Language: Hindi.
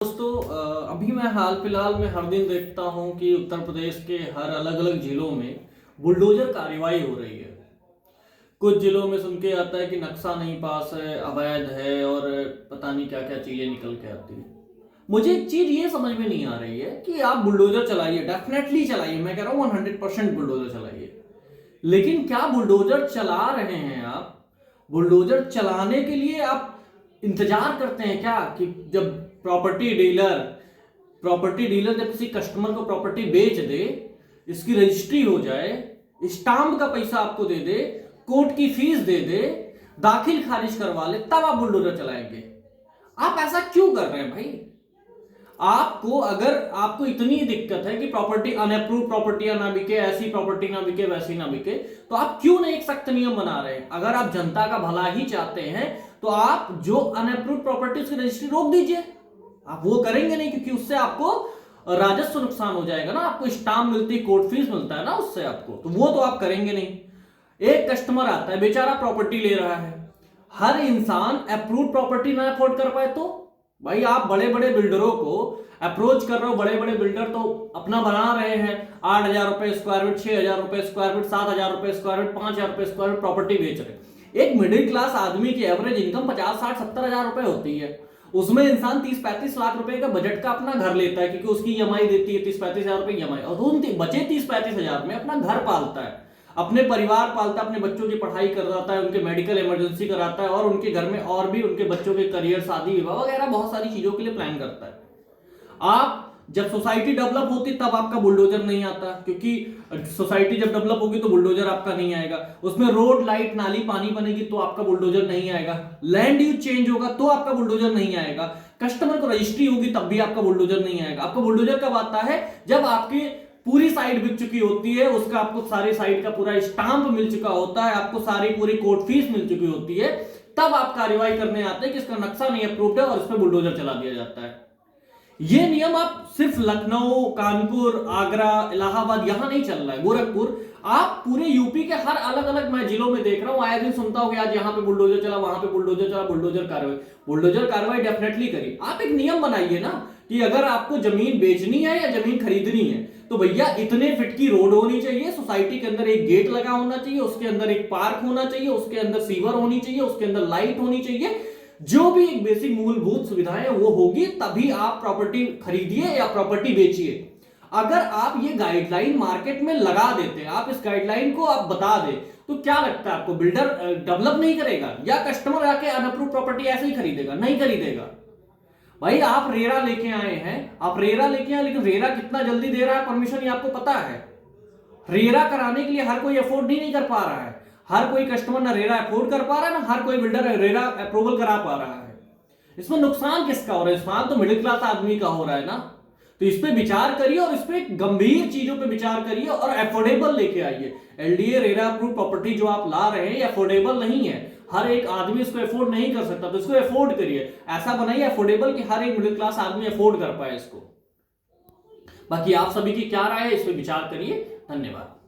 दोस्तों अभी मैं हाल फिलहाल में हर दिन देखता हूं कि उत्तर प्रदेश के हर अलग अलग जिलों में बुलडोजर कार्रवाई हो रही है। कुछ जिलों में सुन के आता है कि नक्शा नहीं पास है, अवैध है और पता नहीं क्या क्या चीजें निकल के आती है। मुझे एक चीज ये समझ में नहीं आ रही है कि आप बुलडोजर चलाइए, डेफिनेटली चलाइए, मैं कह रहा हूँ 100% बुलडोजर चलाइए, लेकिन क्या बुलडोजर चला रहे हैं आप? बुलडोजर चलाने के लिए आप इंतजार करते हैं क्या कि जब प्रॉपर्टी डीलर जब किसी कस्टमर को प्रॉपर्टी बेच दे, इसकी रजिस्ट्री हो जाए, स्टाम्प का पैसा आपको दे दे, कोर्ट की फीस दे दे, दाखिल खारिज करवा ले, तब आप बुलडोजर चलाएंगे? आप ऐसा क्यों कर रहे हैं भाई? आपको अगर आपको इतनी दिक्कत है कि प्रॉपर्टी अनअप्रूव प्रॉपर्टियां ना बिके, ऐसी प्रॉपर्टी ना बिके, वैसी ना बिके, तो आप क्यों नहीं एक सख्त नियम बना रहे हैं? अगर आप जनता का भला ही चाहते हैं तो आप जो अनअप्रूव प्रॉपर्टी उसकी रजिस्ट्री रोक दीजिए। आप वो करेंगे नहीं, क्योंकि उससे आपको राजस्व नुकसान हो जाएगा ना, आपको स्टाम्प मिलती है, कोर्ट फीस मिलता है ना उससे आपको, तो वो तो आप करेंगे नहीं। एक कस्टमर आता है, बेचारा प्रॉपर्टी ले रहा है, हर इंसान अप्रूव प्रॉपर्टी ना अफोर्ड कर पाए तो भाई आप बड़े बड़े बिल्डरों को अप्रोच कर रहे हो। बड़े बड़े बिल्डर तो अपना बना रहे हैं 8,000 रुपए स्क्वायर फीट, 6,000 रुपए स्क्वायर फीट, 7,000 रुपए स्क्वायर फीट, 5,000 रुपए स्क्वायर फीट प्रॉपर्टी बेच रहे हैं। एक मिडिल क्लास आदमी की एवरेज इनकम 50, 60, 70,000 रुपए होती है। उसमें इंसान 30-35 लाख रुपए का बजट का अपना घर लेता है, क्योंकि उसकी ईएमआई देती है 30-35 हजार रुपए ईएमआई, और उन बचे 30-35 हजार में अपना घर पालता है, अपने परिवार पालता है, अपने बच्चों की पढ़ाई कराता है, उनके मेडिकल इमरजेंसी कराता है, और उनके घर में और भी उनके बच्चों के करियर, शादी विवाह वगैरह बहुत सारी चीजों के लिए प्लान करता है। आप जब सोसाइटी डेवलप होती तब आपका बुलडोजर नहीं आता, क्योंकि सोसाइटी जब डेवलप होगी तो बुलडोजर आपका नहीं आएगा। उसमें रोड, लाइट, नाली, पानी बनेगी तो आपका बुलडोजर नहीं आएगा। लैंड यूज चेंज होगा तो आपका बुलडोजर नहीं आएगा। कस्टमर को रजिस्ट्री होगी तब भी आपका बुलडोजर नहीं आएगा। आपका बुलडोजर कब आता है? जब आपकी पूरी साइड बिक चुकी होती है, उसका आपको सारी साइड का पूरा स्टाम्प मिल चुका होता है, आपको सारी पूरी कोर्ट फीस मिल चुकी होती है, तब आप कार्रवाई करने आते हैं कि इसका नक्शा नहीं अप्रूव्ड है और इस पर बुलडोजर चला दिया जाता है। ये नियम आप सिर्फ लखनऊ, कानपुर, आगरा, इलाहाबाद यहां नहीं चल रहा है, गोरखपुर, आप पूरे यूपी के हर अलग अलग मैं जिलों में देख रहा हूं। आए दिन सुनता हूं कि आज यहां पे बुलडोजर चला, वहां पे बुलडोजर चला। बुलडोजर कार्रवाई डेफिनेटली करिए। आप एक नियम बनाइए ना कि अगर आपको जमीन बेचनी है या जमीन खरीदनी है तो भैया इतने फीट की रोड होनी चाहिए, सोसाइटी के अंदर एक गेट लगा होना चाहिए, उसके अंदर एक पार्क होना चाहिए, उसके अंदर सीवर होनी चाहिए, उसके अंदर लाइट होनी चाहिए, जो भी एक बेसिक मूलभूत सुविधाएं वो होगी, तभी आप प्रॉपर्टी खरीदिए या प्रॉपर्टी बेचिए। अगर आप ये गाइडलाइन मार्केट में लगा देते, आप इस गाइडलाइन को आप बता दे, तो क्या लगता है आपको बिल्डर डेवलप नहीं करेगा या कस्टमर आके अनअप्रूव प्रॉपर्टी ऐसे ही खरीदेगा? नहीं खरीदेगा। भाई आप रेरा लेके आए हैं, लेकिन रेरा कितना जल्दी दे रहा है परमिशन, ये आपको पता है? रेरा कराने के लिए हर कोई अफोर्ड ही नहीं कर पा रहा है। हर कोई कस्टमर ना रेरा अफोर्ड कर पा रहा है, ना हर कोई बिल्डर रेरा अप्रूवल करा पा रहा है। इसमें नुकसान किसका हो रहा है? नुकसान तो मिडिल क्लास आदमी का हो रहा है ना। तो इस पे विचार करिए और इस पे गंभीर चीजों पे विचार करिए और अफोर्डेबल लेके आइए। एलडीए रेरा अप्रूव प्रॉपर्टी जो आप ला रहे हैं अफोर्डेबल नहीं है, हर एक आदमी इसको अफोर्ड नहीं कर सकता, तो इसको अफोर्ड करिए। ऐसा बनाइए अफोर्डेबल कि हर एक मिडिल क्लास आदमी अफोर्ड कर पाए इसको। बाकी आप सभी की क्या राय है, इस पे विचार करिए। धन्यवाद।